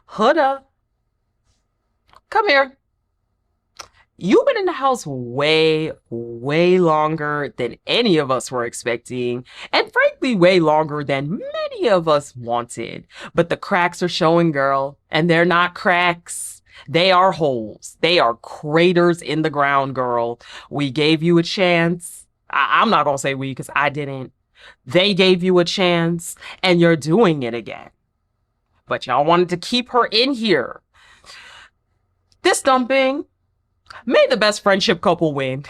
Huda, come here. You've been in the house way, way longer than any of us were expecting, and frankly, way longer than many of us wanted. But the cracks are showing, girl, and they're not cracks. They are holes. They are craters in the ground, girl. We gave you a chance. I'm not gonna say we, because I didn't. They gave you a chance, and you're doing it again. But y'all wanted to keep her in here. This dumping. May the best friendship couple win.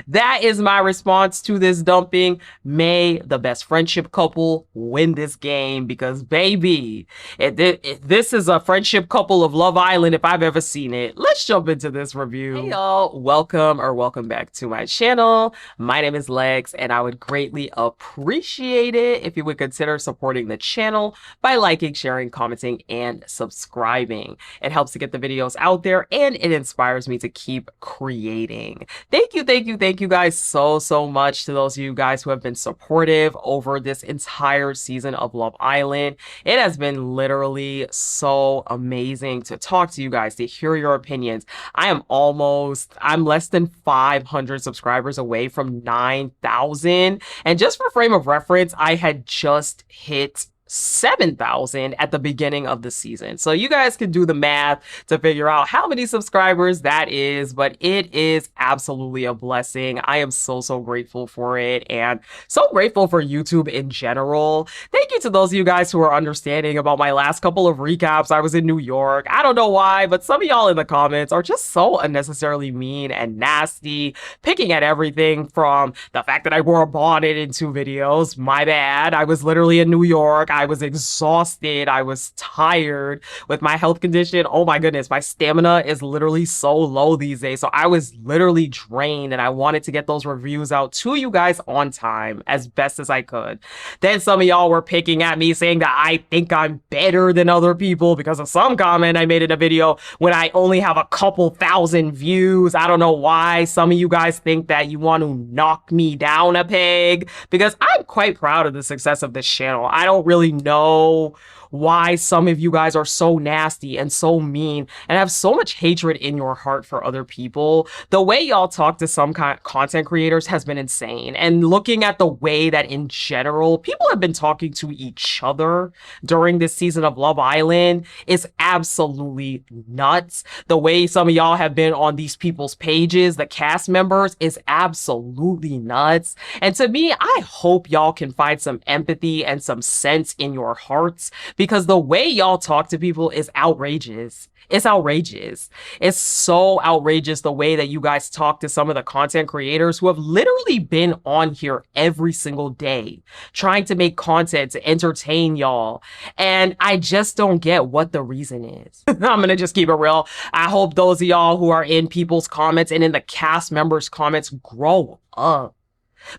That is my response to this dumping. May the best friendship couple win this game because, baby, this is a friendship couple of Love Island if I've ever seen it. Let's jump into this review. Hey, y'all. Welcome back to my channel. My name is Lex, and I would greatly appreciate it if you would consider supporting the channel by liking, sharing, commenting, and subscribing. It helps to get the videos out there, and it inspires me to keep creating. Thank you guys so much to those of you guys who have been supportive over this entire season of Love Island. It has been literally so amazing to talk to you guys, to hear your opinions. I'm less than 500 subscribers away from 9,000. And just for frame of reference, I had just hit 7,000 at the beginning of the season. So you guys can do the math to figure out how many subscribers that is, but it is absolutely a blessing. I am so grateful for it and so grateful for YouTube in general. Thank you to those of you guys who are understanding about my last couple of recaps. I was in New York. I don't know why, but some of y'all in the comments are just so unnecessarily mean and nasty, picking at everything from the fact that I wore a bonnet in 2 videos. My bad. I was literally in New York. I was exhausted. I was tired with my health condition. Oh my goodness, my stamina is literally so low these days. So I was literally drained and I wanted to get those reviews out to you guys on time as best as I could. Then some of y'all were picking at me saying that I think I'm better than other people because of some comment I made in a video when I only have a couple thousand views. I don't know why some of you guys think that you want to knock me down a peg because I'm quite proud of the success of this channel. I don't really know why some of you guys are so nasty and so mean and have so much hatred in your heart for other people. The way y'all talk to some content creators has been insane. And looking at the way that in general people have been talking to each other during this season of Love Island is absolutely nuts. The way some of y'all have been on these people's pages, the cast members, is absolutely nuts. And to me, I hope y'all can find some empathy and some sense in your hearts because the way y'all talk to people is outrageous. It's outrageous. It's so outrageous the way that you guys talk to some of the content creators who have literally been on here every single day trying to make content to entertain y'all. And I just don't get what the reason is. I'm gonna just keep it real. I hope those of y'all who are in people's comments and in the cast members' comments grow up.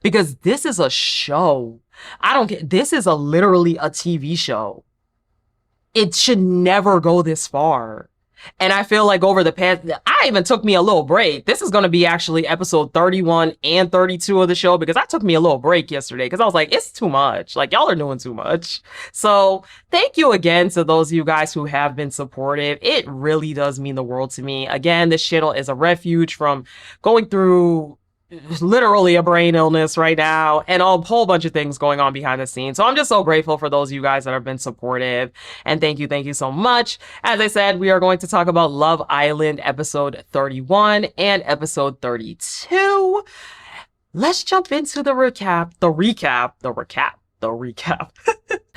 Because this is a show. I don't get, this is literally a TV show. It should never go this far. And I feel like over the past, I even took me a little break. This is going to be actually episode 31 and 32 of the show because I took me a little break yesterday because I was like, it's too much. Like, y'all are doing too much. So thank you again to those of you guys who have been supportive. It really does mean the world to me. Again, this channel is a refuge from going through literally a brain illness right now and a whole bunch of things going on behind the scenes. So I'm just so grateful for those of you guys that have been supportive, and thank you so much. As I said, we are going to talk about Love Island episode 31 and episode 32. Let's jump into the recap.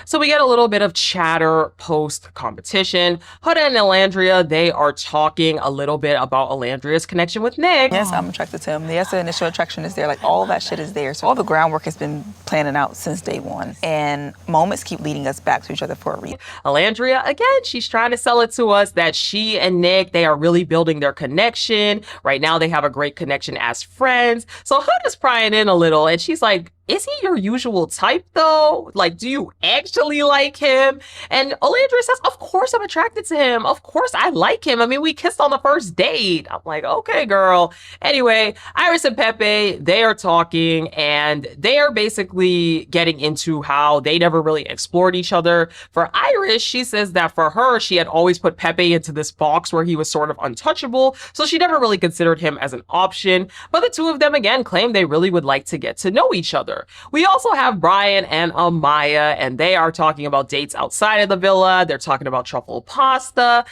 So we get a little bit of chatter post-competition. Huda and Elandria, they are talking a little bit about Elandria's connection with Nick. Yes, I'm attracted to him. Yes, the initial attraction is there. Like, all of that shit is there. So all the groundwork has been planning out since day one. And moments keep leading us back to each other for a reason. Elandria, again, she's trying to sell it to us that she and Nick, they are really building their connection. Right now, they have a great connection as friends. So Huda's prying in a little, and she's like, is he your usual type though? Like, do you actually like him? And Olandria says, of course I'm attracted to him. Of course I like him. I mean, we kissed on the first date. I'm like, okay, girl. Anyway, Iris and Pepe, they are talking and they are basically getting into how they never really explored each other. For Iris, she says that for her, she had always put Pepe into this box where he was sort of untouchable. So she never really considered him as an option. But the two of them again claim they really would like to get to know each other. We also have Brian and Amaya, and they are talking about dates outside of the villa. They're talking about truffle pasta.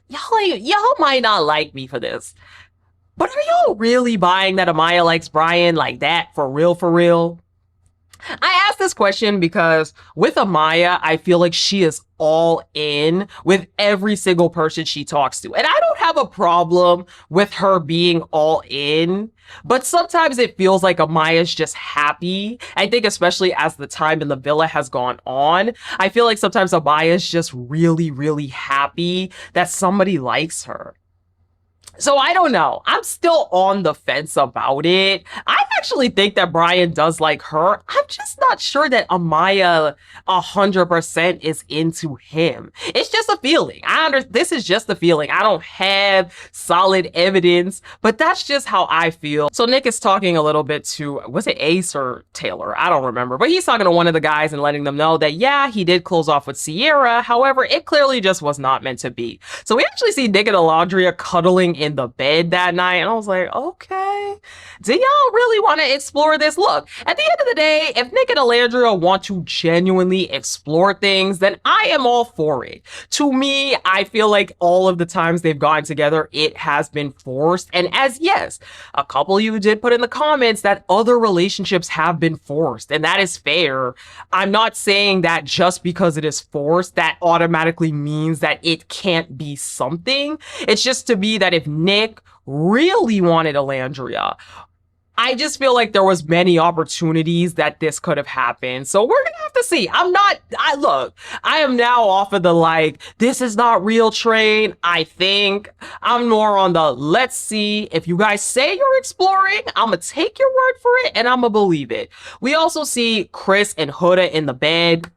Y'all might not like me for this, but are y'all really buying that Amaya likes Brian like that for real, for real? I asked this question because with Amaya, I feel like she is all in with every single person she talks to. And I don't have a problem with her being all in, but sometimes it feels like Amaya's just happy. I think especially as the time in the villa has gone on, I feel like sometimes Amaya's just really, really happy that somebody likes her. So I don't know. I'm still on the fence about it. I actually think that Brian does like her. I'm just not sure that Amaya 100% is into him. It's just a feeling. This is just a feeling. I don't have solid evidence, but that's just how I feel. So Nick is talking a little bit to, was it Ace or Taylor? I don't remember, but he's talking to one of the guys and letting them know that, yeah, he did close off with Sierra. However, it clearly just was not meant to be. So we actually see Nick and Alondria cuddling in the bed that night, and I was like, okay, do y'all really want to explore this? Look, at the end of the day, if Nick and Alandria want to genuinely explore things, then I am all for it. To me, I feel like all of the times they've gotten together, it has been forced. And as yes, a couple of you did put in the comments that other relationships have been forced, and that is fair. I'm not saying that just because it is forced, that automatically means that it can't be something. It's just to me that if Nick really wanted Alandria, I just feel like there was many opportunities that this could have happened. So we're gonna have to see. I am now off of the like, this is not real train. I think I'm more on the, let's see. If you guys say you're exploring, I'm gonna take your word for it and I'm gonna believe it. We also see Chris and Huda in the bed.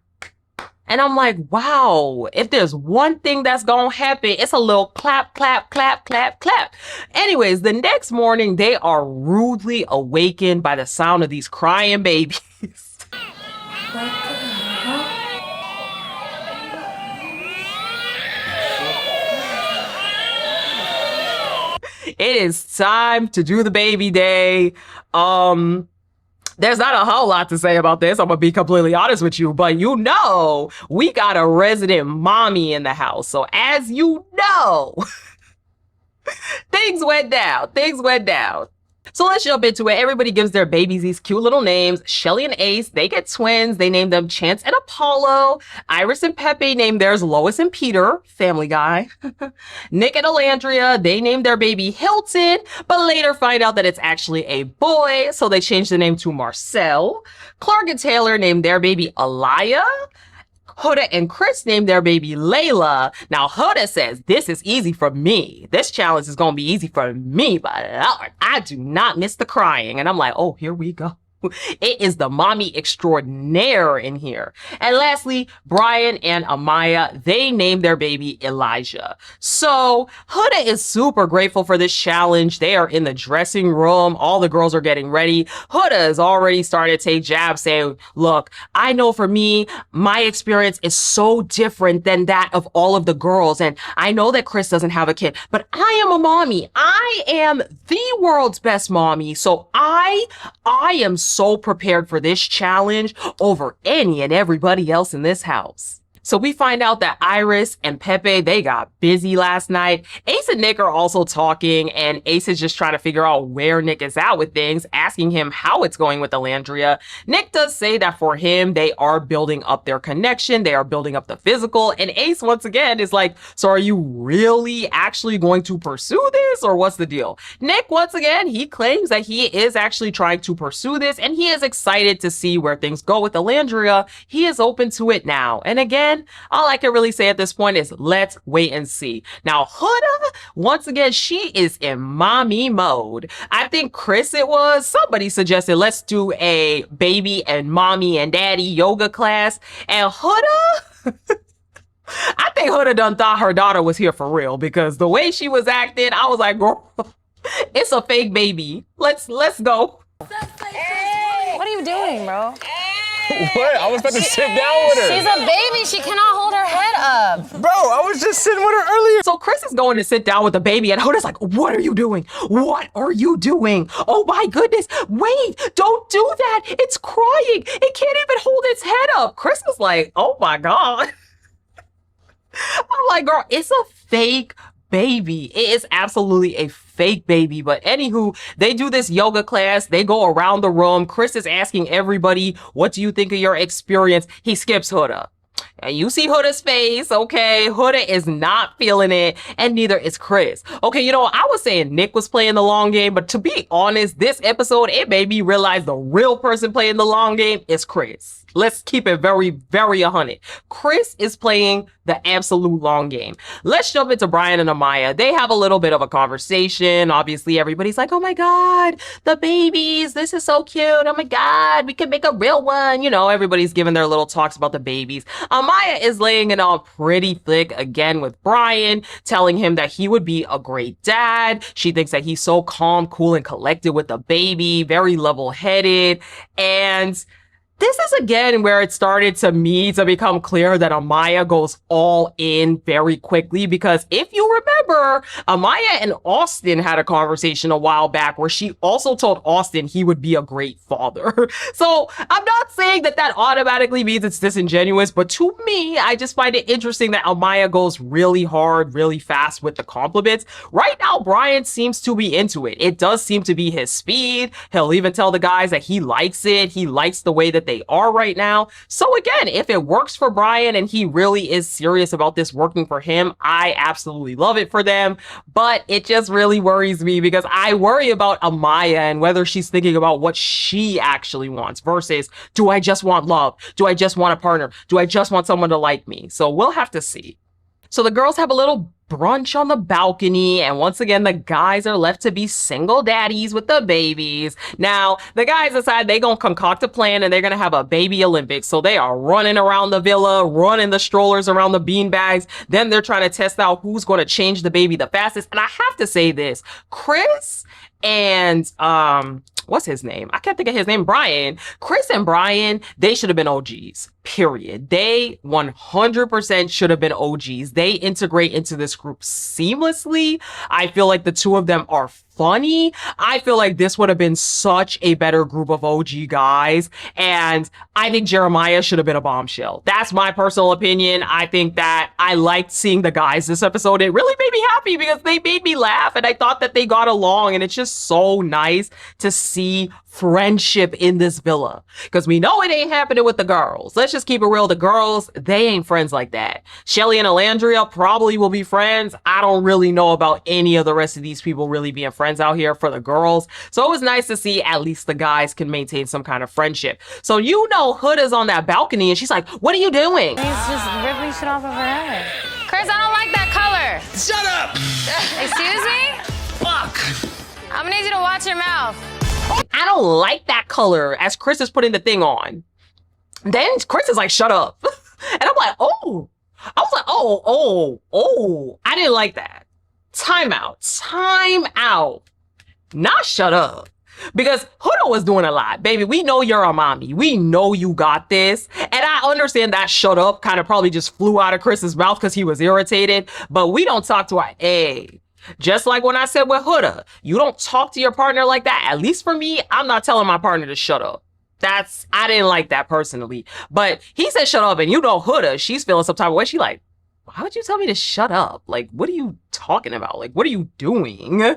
And I'm like, wow, if there's one thing that's gonna happen, it's a little clap, clap, clap, clap, clap. Anyways, the next morning, they are rudely awakened by the sound of these crying babies. It is time to do the baby day. There's not a whole lot to say about this. I'm gonna be completely honest with you, but you know, we got a resident mommy in the house. So as you know, things went down. Things went down. So let's jump into it. Everybody gives their babies these cute little names. Shelly and Ace, they get twins. They name them Chance and Apollo. Iris and Pepe name theirs Lois and Peter, Family Guy. Nick and Alandria, they named their baby Hilton, but later find out that it's actually a boy, so they change the name to Marcel. Clark and Taylor named their baby Alaya. Huda and Chris named their baby Layla. Now, Huda says, this is easy for me. This challenge is going to be easy for me, but Lord, I do not miss the crying. And I'm like, oh, here we go. It is the mommy extraordinaire in here. And lastly, Brian and Amaya, they named their baby Elijah. So Huda is super grateful for this challenge. They are in the dressing room. All the girls are getting ready. Huda has already started to take jabs saying, look, I know for me, my experience is so different than that of all of the girls. And I know that Chris doesn't have a kid, but I am a mommy. I am the world's best mommy. So I am so prepared for this challenge over any and everybody else in this house. So we find out that Iris and Pepe, they got busy last night. Ace and Nick are also talking, and Ace is just trying to figure out where Nick is at with things, asking him how it's going with Alandria. Nick does say that for him, they are building up their connection. They are building up the physical. And Ace, once again, is like, so are you really actually going to pursue this, or what's the deal? Nick, once again, he claims that he is actually trying to pursue this, and he is excited to see where things go with Alandria. He is open to it now. And again, again, all I can really say at this point is let's wait and see. Now, Huda, once again, she is in mommy mode. I think Chris, somebody suggested let's do a baby and mommy and daddy yoga class. And Huda, I think Huda done thought her daughter was here for real, because the way she was acting, I was like, girl, it's a fake baby. Let's go. What are you doing, bro? What? I was about to sit down with her. She's a baby. She cannot hold her head up. Bro, I was just sitting with her earlier. So Chris is going to sit down with the baby, and Huda's like, what are you doing? What are you doing? Oh my goodness. Wait, don't do that. It's crying. It can't even hold its head up. Chris is like, oh my God. I'm like, girl, it's a fake baby. It is absolutely a fake baby. But anywho, they do this yoga class. They go around the room. Chris is asking everybody, what do you think of your experience? He skips Huda. And you see Huda's face, okay? Huda is not feeling it, and neither is Chris. Okay, I was saying Nick was playing the long game, but to be honest, this episode, it made me realize the real person playing the long game is Chris. Let's keep it very, very 100. Chris is playing the absolute long game. Let's jump into Brian and Amaya. They have a little bit of a conversation. Obviously, everybody's like, oh my God, the babies. This is so cute. Oh my God, we can make a real one. Everybody's giving their little talks about the babies. Amaya is laying it on pretty thick again with Brian, telling him that he would be a great dad. She thinks that he's so calm, cool, and collected with the baby, very level-headed. And this is again where it started to become clear that Amaya goes all in very quickly, because if you remember, Amaya and Austin had a conversation a while back where she also told Austin he would be a great father. So I'm not saying that automatically means it's disingenuous, but to me, I just find it interesting that Amaya goes really hard, really fast with the compliments. Right now, Brian seems to be into it. It does seem to be his speed. He'll even tell the guys that he likes it. He likes the way that they are right now. So again, if it works for Brian and he really is serious about this working for him, I absolutely love it for them. But it just really worries me, because I worry about Amaya and whether she's thinking about what she actually wants versus, do I just want love? Do I just want a partner? Do I just want someone to like me? So we'll have to see. So the girls have a little brunch on the balcony, and once again, the guys are left to be single daddies with the babies. Now, the guys decide they're gonna concoct a plan and they're gonna have a baby Olympics. So they are running around the villa, running the strollers around the beanbags. Then they're trying to test out who's gonna change the baby the fastest. And I have to say this, Chris and what's his name? I can't think of his name. Brian. Chris and Brian, they should have been OGs. Period. They 100% should have been OGs. They integrate into this group seamlessly. I feel like the two of them are funny. I feel like this would have been such a better group of OG guys. And I think Jeremiah should have been a bombshell. That's my personal opinion. I think that I liked seeing the guys this episode. It really made me happy because they made me laugh and I thought that they got along, and it's just so nice to see friendship in this villa, because we know it ain't happening with the girls. Let's just keep it real. The girls, they ain't friends like that. Shelly and Alandria probably will be friends. I don't really know about any of the rest of these people really being friends out here for the girls. So it was nice to see at least the guys can maintain some kind of friendship. So Huda's on that balcony and she's like, what are you doing? He's just ripping shit off of her head. Chris, I don't like that color. Shut up! Excuse me? Fuck! I'm gonna need you to watch your mouth. I don't like that color, as Chris is putting the thing on. Then Chris is like, shut up. And I'm like, oh. I was like, oh. I didn't like that. Time out. Not shut up. Because Huda was doing a lot. Baby, we know you're a mommy. We know you got this. And I understand that shut up kind of probably just flew out of Chris's mouth because he was irritated. But we don't talk to our A. Just like when I said with Huda, you don't talk to your partner like that. At least for me, I'm not telling my partner to shut up. I didn't like that personally. But he said shut up, and Huda, she's feeling some type of way. She like, why would you tell me to shut up? Like, what are you talking about? Like, what are you doing?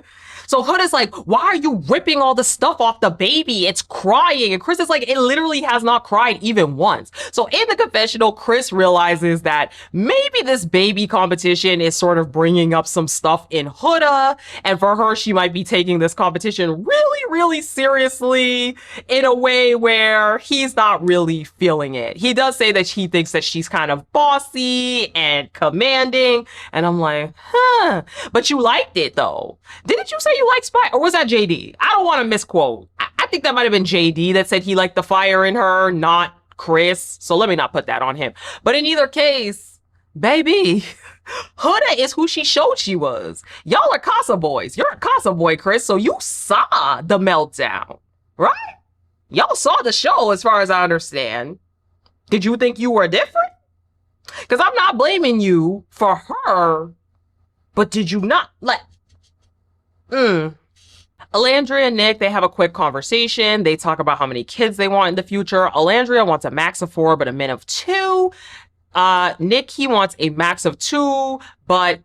So Huda's like, why are you ripping all the stuff off the baby? It's crying. And Chris is like, it literally has not cried even once. So in the confessional, Chris realizes that maybe this baby competition is sort of bringing up some stuff in Huda. And for her, she might be taking this competition really seriously in a way where he's not really feeling it. He does say that he thinks that she's kind of bossy and commanding. And I'm like, huh. But you liked it though. Didn't you say you liked Spy? Or was that JD? I don't want to misquote. I think that might have been JD that said he liked the fire in her, not Chris. So let me not put that on him. But in either case, baby, Huda is who she showed she was. Y'all are Casa boys. You're a Casa boy, Chris. So you saw the meltdown, right? Y'all saw the show as far as I understand. Did you think you were different? Because I'm not blaming you for her, but did you not Alandria and Nick, they have a quick conversation. They talk about how many kids they want in the future. Alandria wants a max of 4, but a min of 2. Nick, he wants a max of 2, a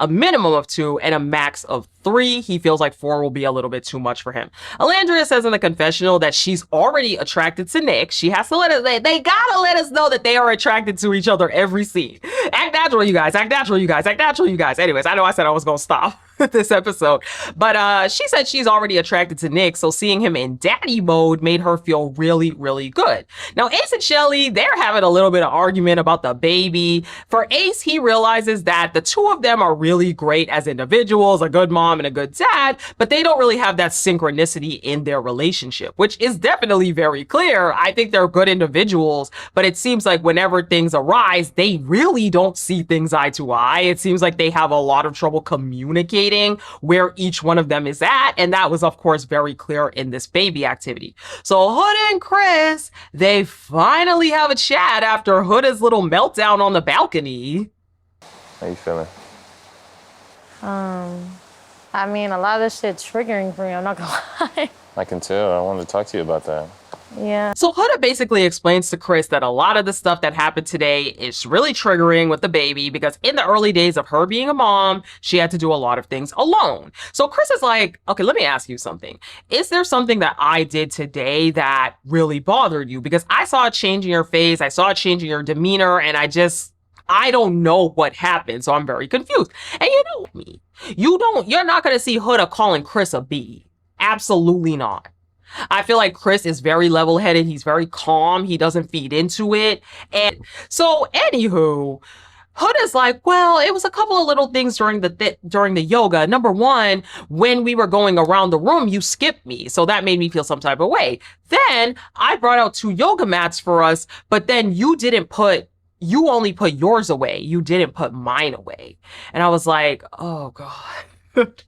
minimum of 2 and a max of 3. He feels like 4 will be a little bit too much for him. Alandria says in the confessional that she's already attracted to Nick. She has to they gotta let us know that they are attracted to each other every scene. Act natural, you guys. Act natural, you guys. Act natural, you guys. Anyways, I know I said I was gonna stop this episode, but she said she's already attracted to Nick, so seeing him in daddy mode made her feel really good. Now Ace and Shelly, they're having a little bit of argument about the baby. For Ace, he realizes that the two of them are really great as individuals, a good mom and a good dad, but they don't really have that synchronicity in their relationship, which is definitely very clear. I think they're good individuals, but it seems like whenever things arise, they really don't see things eye to eye. It seems like they have a lot of trouble communicating where each one of them is at, and that was of course very clear in this baby activity. So Huda and Chris, they finally have a chat after Huda's little meltdown on the balcony. How you feeling? I mean, a lot of this shit's triggering for me, I'm not gonna lie. I can tell. I wanted to talk to you about that. Yeah. So Huda basically explains to Chris that a lot of the stuff that happened today is really triggering with the baby because in the early days of her being a mom, she had to do a lot of things alone. So Chris is like, okay, let me ask you something. Is there something that I did today that really bothered you? Because I saw a change in your face, I saw a change in your demeanor, and I don't know what happened, so I'm very confused. And you know me. You're not gonna see Huda calling Chris a B. Absolutely not. I feel like Chris is very level-headed. He's very calm. He doesn't feed into it. And so, anywho, Huda's like, well, it was a couple of little things during the yoga. Number one, when we were going around the room, you skipped me. So that made me feel some type of way. Then I brought out 2 yoga mats for us, but then you only put yours away. You didn't put mine away. And I was like, oh God.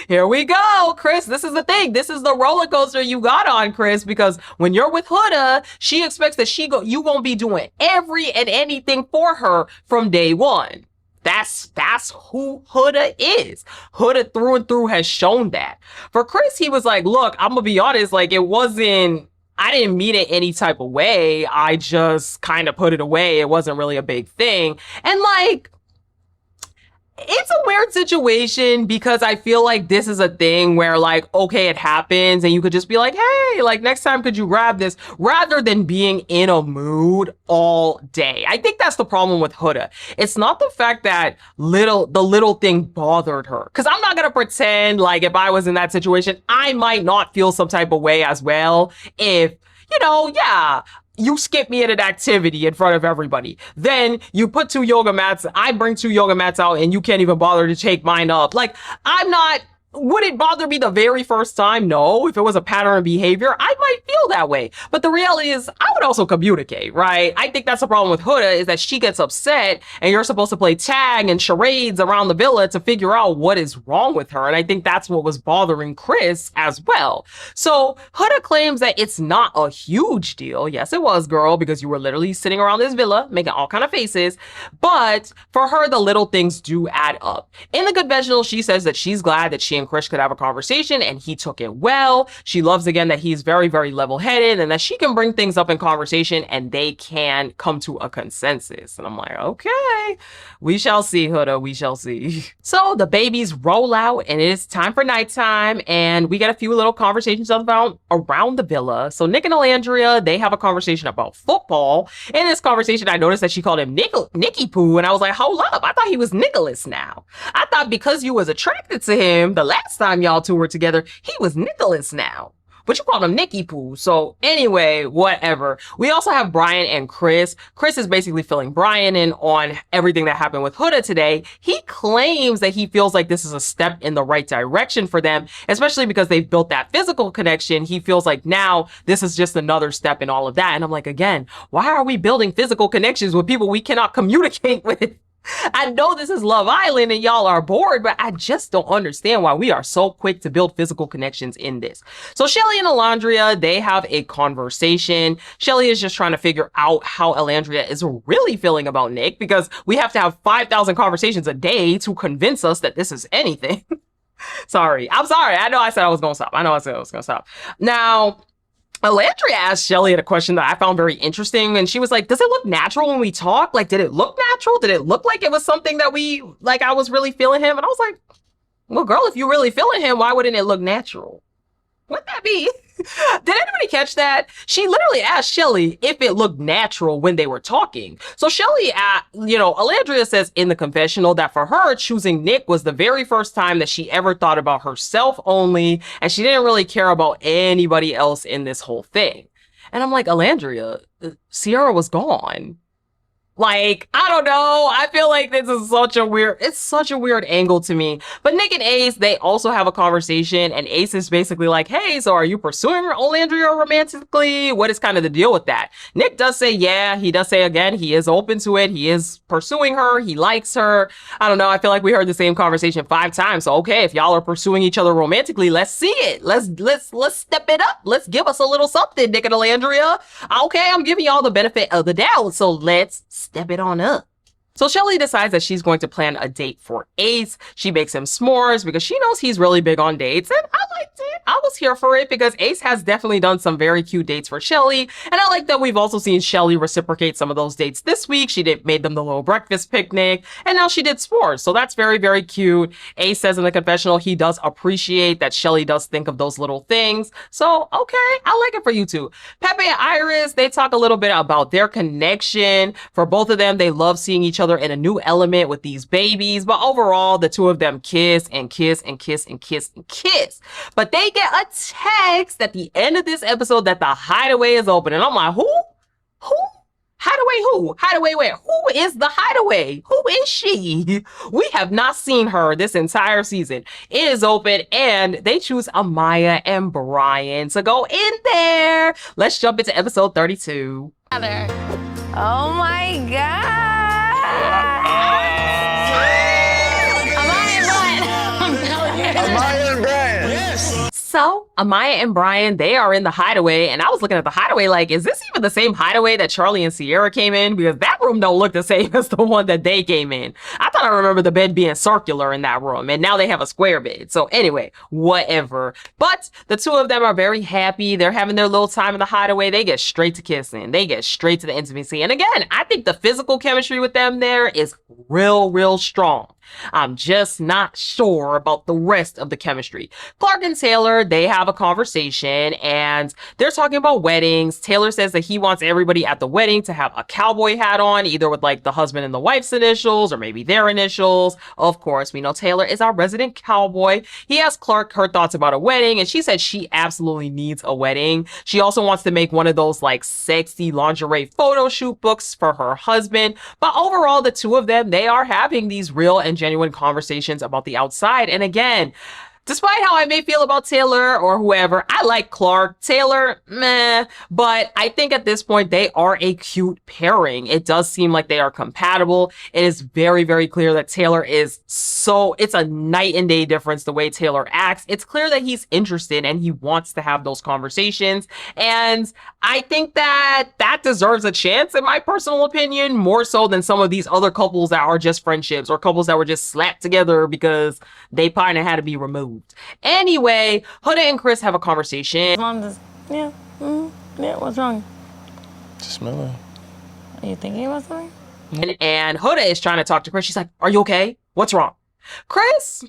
Here we go, Chris. This is the thing. This is the roller coaster you got on, Chris, because when you're with Huda, she expects that you gonna be doing every and anything for her from day one. That's who Huda is. Huda through and through has shown that. For Chris, he was like, look, I'm gonna be honest, like I didn't mean it any type of way. I just kind of put it away. It wasn't really a big thing. And like, it's a weird situation because I feel like this is a thing where like, okay, it happens and you could just be like, hey, like next time could you grab this rather than being in a mood all day. I think that's the problem with Huda. It's not the fact that the little thing bothered her. Cause I'm not going to pretend like if I was in that situation, I might not feel some type of way as well. If, you skip me at an activity in front of everybody. Then you put 2 yoga mats, I bring 2 yoga mats out and you can't even bother to take mine up. Like, would it bother me the very first time? No. If it was a pattern of behavior, I might feel that way. But the reality is, I would also communicate, right? I think that's the problem with Huda is that she gets upset and you're supposed to play tag and charades around the villa to figure out what is wrong with her. And I think that's what was bothering Chris as well. So Huda claims that it's not a huge deal. Yes, it was, girl, because you were literally sitting around this villa making all kind of faces. But for her, the little things do add up. In the confessional, she says that she's glad that she and and Chris could have a conversation, and he took it well. She loves again that he's very, very level-headed and that she can bring things up in conversation and they can come to a consensus. And I'm like, okay, we shall see, Huda, we shall see. So the babies roll out and it's time for nighttime, and we get a few little conversations about around the villa. So Nick and Alandria, they have a conversation about football. In this conversation, I noticed that she called him Nicky Poo, and I was like, hold up, I thought he was Nicholas now. I thought because you was attracted to him the last time y'all two were together, he was Nicholas now. But you called him Nicky Poo. So anyway, whatever. We also have Brian and Chris. Chris is basically filling Brian in on everything that happened with Huda today. He claims that he feels like this is a step in the right direction for them, especially because they've built that physical connection. He feels like now this is just another step in all of that. And I'm like, again, why are we building physical connections with people we cannot communicate with? I know this is Love Island and y'all are bored, but I just don't understand why we are so quick to build physical connections in this. So Shelly and Alandria, they have a conversation. Shelly is just trying to figure out how Alandria is really feeling about Nick, because we have to have 5,000 conversations a day to convince us that this is anything. Sorry. I'm sorry. I know I said I was going to stop. I know I said I was going to stop. Now, Alandria asked Shelly a question that I found very interesting, and she was like, does it look natural when we talk? Like, did it look natural? Did it look like it was something that I was really feeling him? And I was like, well, girl, if you really feeling him, why wouldn't it look natural? Wouldn't that be? Did anybody catch that? She literally asked Shelly if it looked natural when they were talking. So Shelly, Alandria says in the confessional that for her, choosing Nick was the very first time that she ever thought about herself only, and she didn't really care about anybody else in this whole thing. And I'm like, Alandria, Sierra was gone. Like, I don't know. I feel like this is such a weird angle to me. But Nick and Ace, they also have a conversation, and Ace is basically like, hey, so are you pursuing Alandria romantically? What is kind of the deal with that? Nick does say, yeah, he does say again, he is open to it. He is pursuing her. He likes her. I don't know. I feel like we heard the same conversation 5 times. So, okay, if y'all are pursuing each other romantically, let's see it. Let's step it up. Let's give us a little something, Nick and Alandria. Okay, I'm giving y'all the benefit of the doubt. So let's step it on up. So Shelly decides that she's going to plan a date for Ace. She makes him s'mores because she knows he's really big on dates, and I liked it. I was here for it because Ace has definitely done some very cute dates for Shelly, and I like that we've also seen Shelly reciprocate some of those dates this week. She made them the little breakfast picnic, and now she did s'mores, so that's very, very cute. Ace says in the confessional he does appreciate that Shelly does think of those little things, so okay, I like it for you two. Pepe and Iris, they talk a little bit about their connection. For both of them, they love seeing each other in a new element with these babies, but overall the two of them kiss and kiss and kiss and kiss and kiss. But they get a text at the end of this episode that the hideaway is open, and I'm like, who hideaway where? Who is the hideaway? Who is she? We have not seen her this entire season. It is open, and they choose Amaya and Brian to go in there. Let's jump into episode 32. Oh my God. Amaya Brian. Yes. So Amaya and Brian, they are in the hideaway, and I was looking at the hideaway like, is this even the same hideaway that Charlie and Sierra came in? Because that room don't look the same as the one that they came in. I thought I remember the bed being circular in that room, and now they have a square bed. So anyway, whatever. But the two of them are very happy. They're having their little time in the hideaway. They get straight to kissing. They get straight to the intimacy. And again, I think the physical chemistry with them there is real, real strong. I'm just not sure about the rest of the chemistry. Clark and Taylor, they have a conversation and they're talking about weddings. Taylor says that he wants everybody at the wedding to have a cowboy hat on, either with like the husband and the wife's initials or maybe their initials. Of course, we know Taylor is our resident cowboy. He asked Clark her thoughts about a wedding, and she said she absolutely needs a wedding. She also wants to make one of those like sexy lingerie photo shoot books for her husband. But overall, the two of them, they are having these real and genuine conversations about the outside. And again, despite how I may feel about Taylor or whoever, I like Clark. Taylor, meh. But I think at this point, they are a cute pairing. It does seem like they are compatible. It is very, very clear that Taylor is it's a night and day difference the way Taylor acts. It's clear that he's interested and he wants to have those conversations. And I think that deserves a chance, in my personal opinion, more so than some of these other couples that are just friendships or couples that were just slapped together because they partner had to be removed. removed. Anyway, Huda and Chris have a conversation. Mom just, yeah, yeah, what's wrong? Just smelling. Are you thinking about something? And Huda is trying to talk to Chris. She's like, are you okay? What's wrong? Chris?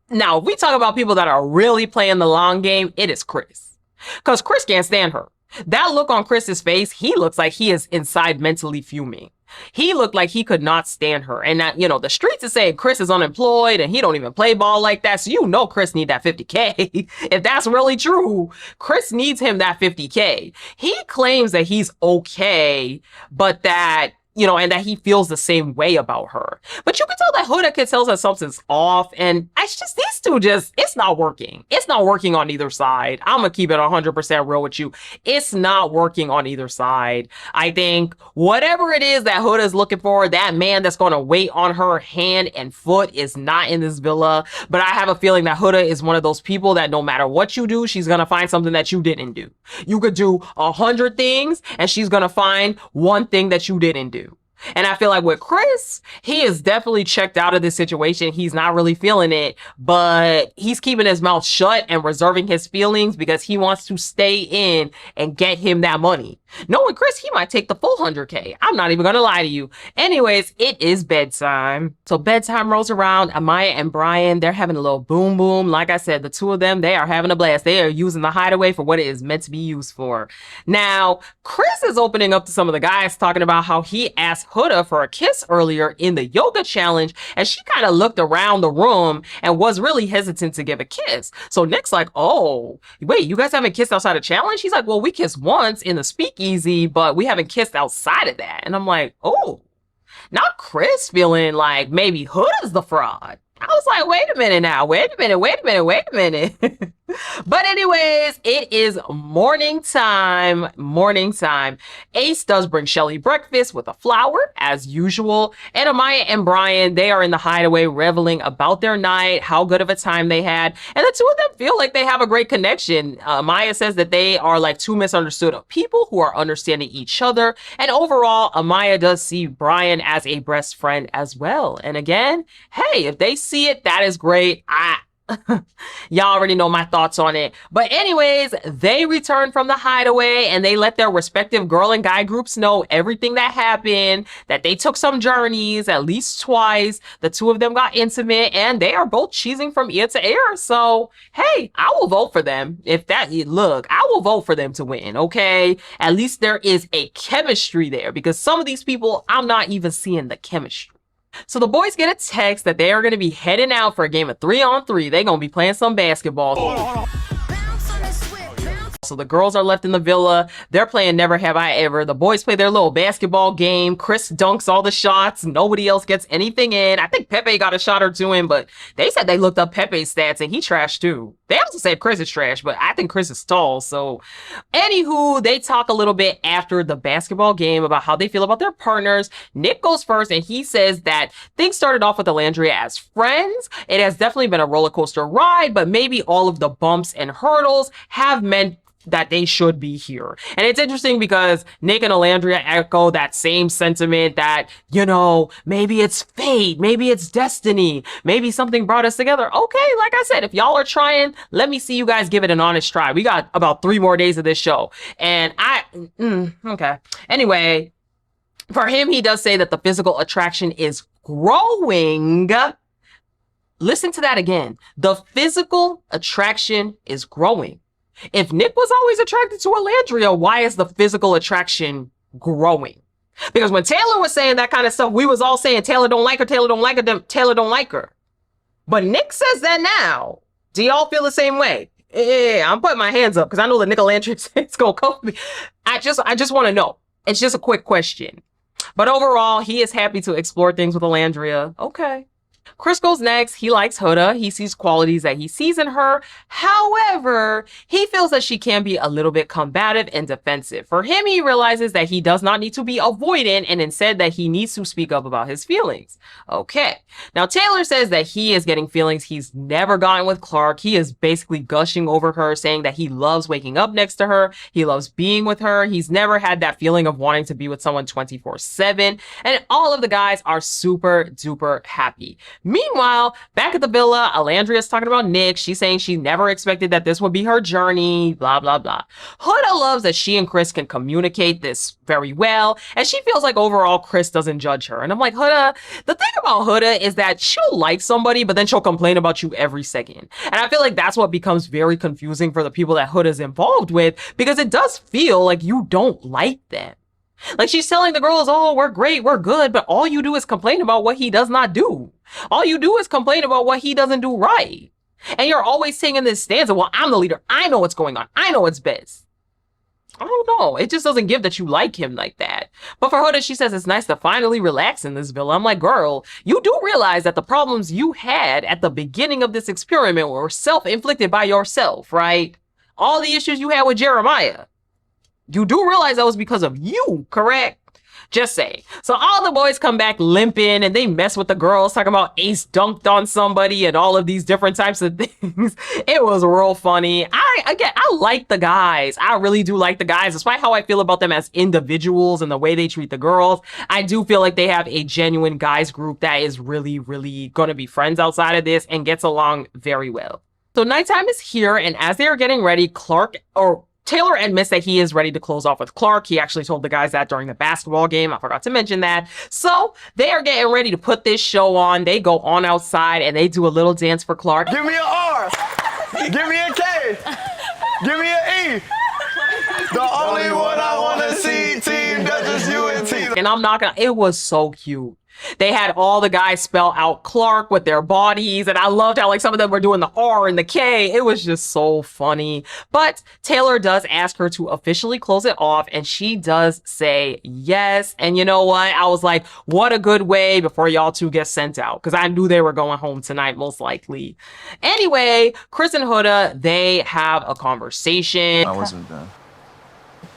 Now, if we talk about people that are really playing the long game, it is Chris. Because Chris can't stand her. That look on Chris's face, he looks like he is inside mentally fuming. He looked like he could not stand her. And that, you know, the streets is saying Chris is unemployed and he don't even play ball like that. So you know Chris need that 50K. If that's really true, Chris needs him that 50K. He claims that he's okay, but that, you know, and that he feels the same way about her. But you can tell that Huda can tell that something's off. And it's just, these two just, it's not working. It's not working on either side. I'm going to keep it 100% real with you. It's not working on either side. I think whatever it is that Huda is looking for, that man that's going to wait on her hand and foot is not in this villa. But I have a feeling that Huda is one of those people that no matter what you do, she's going to find something that you didn't do. You could do 100 things and she's going to find one thing that you didn't do. And I feel like with Chris, he is definitely checked out of this situation. He's not really feeling it, but he's keeping his mouth shut and reserving his feelings because he wants to stay in and get him that money. Knowing Chris, he might take the full 100K. I'm not even going to lie to you. Anyways, it is bedtime. So bedtime rolls around. Amaya and Brian, they're having a little boom boom. Like I said, the two of them, they are having a blast. They are using the hideaway for what it is meant to be used for. Now, Chris is opening up to some of the guys, talking about how he asked Huda for a kiss earlier in the yoga challenge, and she kind of looked around the room and was really hesitant to give a kiss. So Nick's like, oh, wait, you guys haven't kissed outside a challenge? He's like, well, we kissed once in the speakeasy, but we haven't kissed outside of that. And I'm like, oh, not Chris feeling like maybe Huda's the fraud. I was like, wait a minute now, wait a minute. But anyways, it is morning time. Ace does bring Shelly breakfast with a flower as usual. And Amaya and Brian, they are in the hideaway reveling about their night, how good of a time they had. And the two of them feel like they have a great connection. Amaya says that they are like two misunderstood people who are understanding each other. And overall, Amaya does see Brian as a best friend as well. And again, hey, if they see it, that is great. Y'all already know my thoughts on it. But anyways, they return from the hideaway and they let their respective girl and guy groups know everything that happened, that they took some journeys at least twice. The two of them got intimate and they are both cheesing from ear to ear. So, hey, I will vote for them. I will vote for them to win, okay? At least there is a chemistry there because some of these people, I'm not even seeing the chemistry. So the boys get a text that they are going to be heading out for a game of 3-on-3. They're going to be playing some basketball. So the girls are left in the villa. They're playing Never Have I Ever. The boys play their little basketball game. Chris dunks all the shots. Nobody else gets anything in. I think Pepe got a shot or two in, but they said they looked up Pepe's stats and he trashed too. They also said Chris is trash, but I think Chris is tall. So anywho, they talk a little bit after the basketball game about how they feel about their partners. Nick goes first and he says that things started off with Alandria as friends. It has definitely been a roller coaster ride, but maybe all of the bumps and hurdles have meant that they should be here. And it's interesting because Nick and Alandria echo that same sentiment that, you know, maybe it's fate, maybe it's destiny, maybe something brought us together. Okay, like I said, if y'all are trying, let me see you guys give it an honest try. We got about 3 more days of this show. And okay. Anyway, for him, he does say that the physical attraction is growing. Listen to that again. The physical attraction is growing. If Nick was always attracted to Alandria, why is the physical attraction growing? Because when Taylor was saying that kind of stuff, we was all saying Taylor don't like her, Taylor don't like her, Taylor don't like her. But Nick says that now. Do y'all feel the same way? Yeah, I'm putting my hands up because I know that Nick Alandria is going to come for me. I just want to know. It's just a quick question. But overall, he is happy to explore things with Alandria. Okay. Chris goes next. He likes Huda. He sees qualities that he sees in her. However, he feels that she can be a little bit combative and defensive. For him, he realizes that he does not need to be avoidant and instead that he needs to speak up about his feelings. Okay. Now, Taylor says that he is getting feelings he's never gotten with Clark. He is basically gushing over her, saying that he loves waking up next to her. He loves being with her. He's never had that feeling of wanting to be with someone 24/7. And all of the guys are super duper happy. Meanwhile, back at the villa, Alandria's talking about Nick. She's saying she never expected that this would be her journey, blah, blah, blah. Huda loves that she and Chris can communicate this very well, and she feels like overall Chris doesn't judge her. And I'm like, Huda, the thing about Huda is that she'll like somebody, but then she'll complain about you every second. And I feel like that's what becomes very confusing for the people that Huda's involved with, because it does feel like you don't like them. Like, she's telling the girls, oh, we're great, we're good, but all you do is complain about what he does not do. All you do is complain about what he doesn't do right. And you're always saying in this stanza, well, I'm the leader. I know what's going on. I know what's best. I don't know. It just doesn't give that you like him like that. But for Huda, she says it's nice to finally relax in this villa. I'm like, girl, you do realize that the problems you had at the beginning of this experiment were self-inflicted by yourself, right? All the issues you had with Jeremiah. You do realize that was because of you, correct? Just say. So all the boys come back limping and they mess with the girls, talking about Ace dunked on somebody and all of these different types of things. It was real funny. I like the guys. I really do like the guys, despite how I feel about them as individuals and the way they treat the girls. I do feel like they have a genuine guys group that is really, really going to be friends outside of this and gets along very well. So nighttime is here, and as they are getting ready, Taylor admits that he is ready to close off with Clark. He actually told the guys that during the basketball game. I forgot to mention that. So they are getting ready to put this show on. They go on outside and they do a little dance for Clark. Give me an R. Give me a K. Give me an E. The only one I want to see, Team Duchess UNT. And I'm not gonna, it was so cute. They had all the guys spell out Clark with their bodies, and I loved how like some of them were doing the R and the K. It was just so funny. But Taylor does ask her to officially close it off, and she does say yes. And you know what? I was like, what a good way before y'all two get sent out, because I knew they were going home tonight, most likely. Anyway, Chris and Huda, they have a conversation. I wasn't done.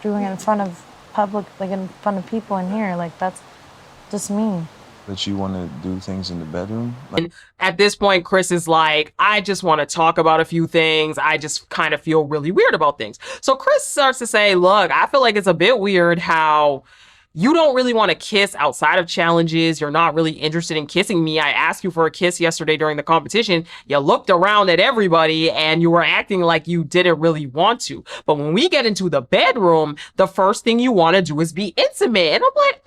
Doing it in front of public, like in front of people in here, like that's just mean. That you want to do things in the bedroom? And at this point, Chris is like, I just want to talk about a few things. I just kind of feel really weird about things. So Chris starts to say, look, I feel like it's a bit weird how you don't really want to kiss outside of challenges. You're not really interested in kissing me. I asked you for a kiss yesterday during the competition. You looked around at everybody and you were acting like you didn't really want to. But when we get into the bedroom, the first thing you want to do is be intimate. And I'm like,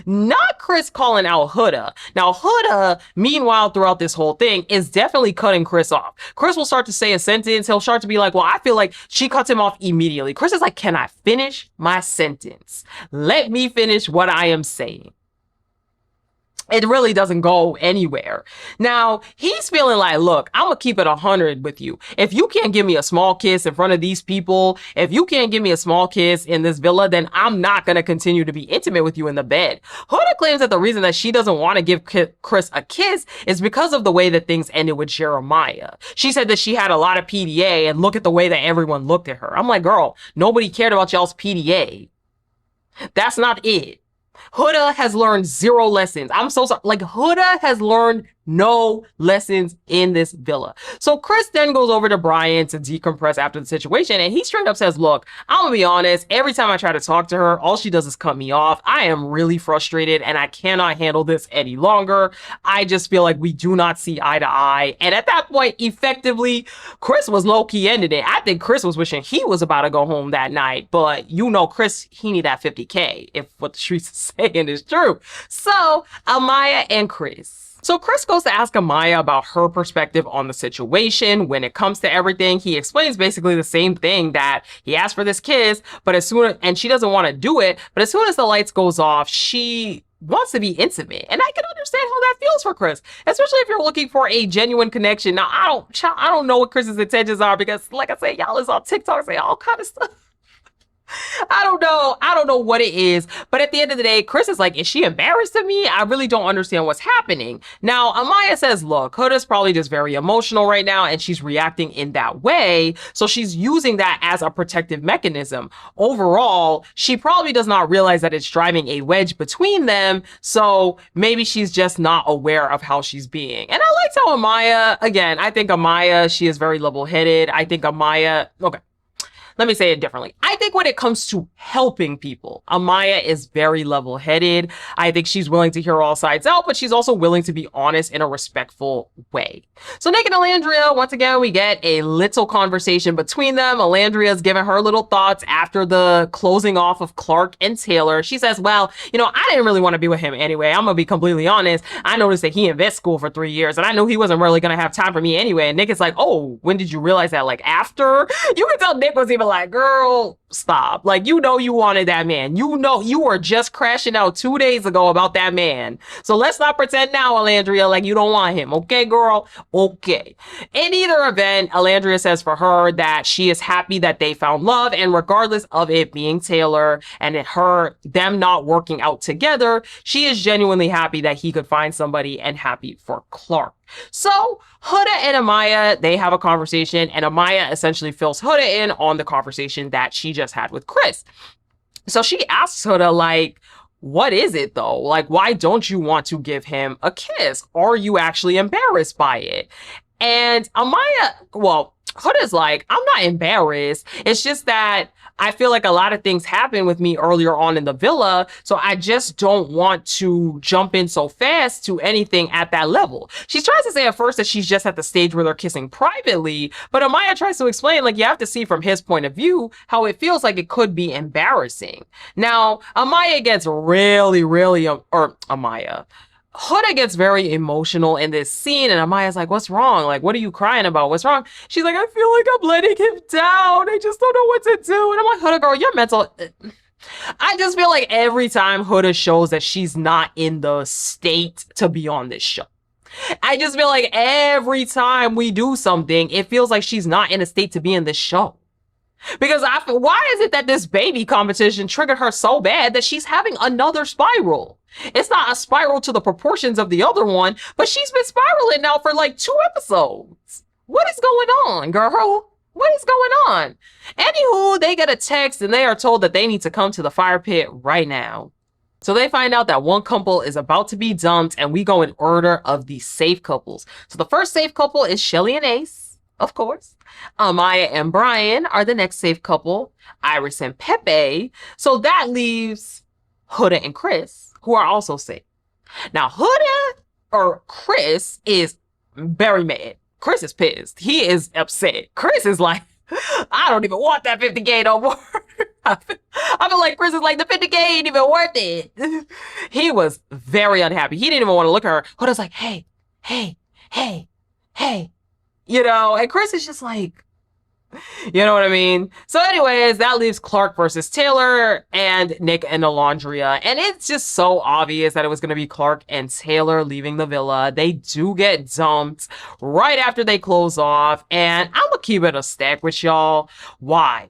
not Chris calling out Huda. Now, Huda, meanwhile, throughout this whole thing, is definitely cutting Chris off. Chris will start to say a sentence. He'll start to be like, well, I feel like she cuts him off immediately. Chris is like, can I finish my sentence? Let me finish what I am saying. It really doesn't go anywhere. Now, he's feeling like, look, I'm gonna keep it 100 with you. If you can't give me a small kiss in front of these people, if you can't give me a small kiss in this villa, then I'm not gonna continue to be intimate with you in the bed. Huda claims that the reason that she doesn't want to give Chris a kiss is because of the way that things ended with Jeremiah. She said that she had a lot of PDA, and look at the way that everyone looked at her. I'm like, girl, nobody cared about y'all's PDA. That's not it. Huda has learned 0 lessons. I'm so sorry. Like, Huda has learned no lessons in this villa. So Chris then goes over to Brian to decompress after the situation, and he straight up says, look, I'm gonna be honest, every time I try to talk to her, all she does is cut me off. I am really frustrated and I cannot handle this any longer. I just feel like we do not see eye to eye. And at that point, effectively, Chris was low-key ending it. I think Chris was wishing he was about to go home that night, but you know Chris, he need that 50K if what the streets are saying is true. So Amaya and Chris. So Chris goes to ask Amaya about her perspective on the situation. When it comes to everything, he explains basically the same thing, that he asked for this kiss, but and she doesn't want to do it, but as soon as the lights goes off, she wants to be intimate. And I can understand how that feels for Chris, especially if you're looking for a genuine connection. Now, I don't know what Chris's intentions are, because like I said, y'all is on TikTok saying all kind of stuff. I don't know what it is, but at the end of the day, Chris is like, is she embarrassed of me? I really don't understand what's happening. Now, Amaya says, look, Huda's probably just very emotional right now and she's reacting in that way. So she's using that as a protective mechanism. Overall, she probably does not realize that it's driving a wedge between them. So maybe she's just not aware of how she's being. And I liked how Amaya, again, I think Amaya, she is very level-headed. I think Amaya, okay. let me say it differently. I think when it comes to helping people, Amaya is very level-headed. I think she's willing to hear all sides out, but she's also willing to be honest in a respectful way. So Nick and Alandria, once again, we get a little conversation between them. Alandria's giving her little thoughts after the closing off of Clark and Taylor. She says, well, you know, I didn't really want to be with him anyway. I'm gonna be completely honest. I noticed that he in vet school for 3 years, and I knew he wasn't really gonna have time for me anyway. And Nick is like, oh, when did you realize that? Like, after? You can tell Nick was even like, girl, stop. Like, you know you wanted that man. You know you were just crashing out 2 days ago about that man. So let's not pretend now, Alandria, like you don't want him. Okay, girl? Okay. In either event, Alandria says for her that she is happy that they found love, and regardless of it being Taylor and them not working out together, she is genuinely happy that he could find somebody, and happy for Clark. So Huda and Amaya, they have a conversation, and Amaya essentially fills Huda in on the conversation that she just had with Chris. So she asks Huda, like, what is it though? Like, why don't you want to give him a kiss? Are you actually embarrassed by it? And Huda's like, I'm not embarrassed. It's just that I feel like a lot of things happened with me earlier on in the villa, so I just don't want to jump in so fast to anything at that level. She tries to say at first that she's just at the stage where they're kissing privately, but Amaya tries to explain, like, you have to see from his point of view how it feels like it could be embarrassing. Now, Huda gets very emotional in this scene, and Amaya's like, what's wrong? Like, what are you crying about? What's wrong? She's like, I feel like I'm letting him down. I just don't know what to do. And I'm like, Huda, girl, you're mental. I just feel like every time Huda shows that she's not in the state to be on this show. I just feel like every time we do something, it feels like she's not in a state to be in this show. Because why is it that this baby competition triggered her so bad that she's having another spiral? It's not a spiral to the proportions of the other one, but she's been spiraling now for like 2 episodes. What is going on, girl? What is going on? Anywho, they get a text and they are told that they need to come to the fire pit right now. So they find out that one couple is about to be dumped, and we go in order of the safe couples. So the first safe couple is Shelly and Ace, of course. Amaya and Brian are the next safe couple. Iris and Pepe. So that leaves Huda and Chris, who are also safe. Now, Chris is very mad. Chris is pissed. He is upset. Chris is like, I don't even want that 50K no more. I feel like Chris is like, the 50K ain't even worth it. He was very unhappy. He didn't even want to look at her. Huda's like, hey. You know, and Chris is just like, you know what I mean? So anyways, that leaves Clark versus Taylor and Nick and Alandria. And it's just so obvious that it was going to be Clark and Taylor leaving the villa. They do get dumped right after they close off. And I'm going to keep it a stack with y'all. Why?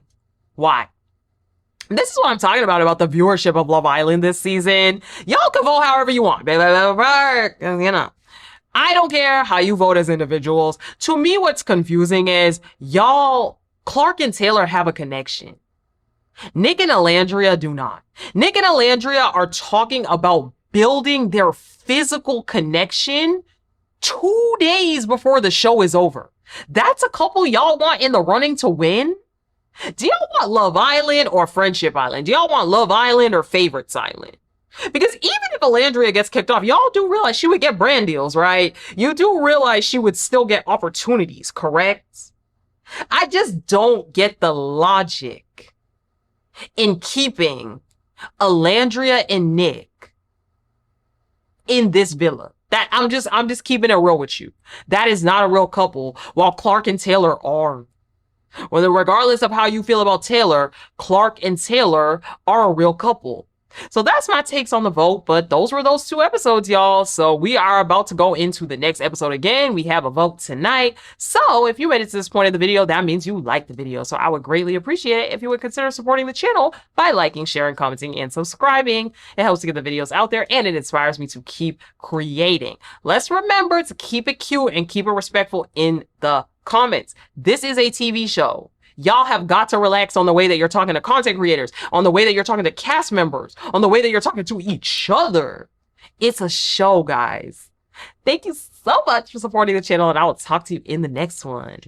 This is what I'm talking about the viewership of Love Island this season. Y'all can vote however you want. You know. I don't care how you vote as individuals. To me, what's confusing is Clark and Taylor have a connection. Nick and Alandria do not. Nick and Alandria are talking about building their physical connection 2 days before the show is over. That's a couple y'all want in the running to win? Do y'all want Love Island or Friendship Island? Do y'all want Love Island or Favorites Island? Because even if Alandria gets kicked off, y'all do realize she would get brand deals, right? You do realize she would still get opportunities, correct? I just don't get the logic in keeping Alandria and Nick in this villa. That I'm just keeping it real with you. That is not a real couple, while Clark and Taylor are. Well, regardless of how you feel about Taylor, Clark and Taylor are a real couple. So that's my takes on the vote, but those were those 2 episodes, y'all. So we are about to go into the next episode again. We have a vote tonight. So if you made it to this point of the video, that means you liked the video. So I would greatly appreciate it if you would consider supporting the channel by liking, sharing, commenting, and subscribing. It helps to get the videos out there, and it inspires me to keep creating. Let's remember to keep it cute and keep it respectful in the comments. This is a TV show. Y'all have got to relax on the way that you're talking to content creators, on the way that you're talking to cast members, on the way that you're talking to each other. It's a show, guys. Thank you so much for supporting the channel, and I will talk to you in the next one.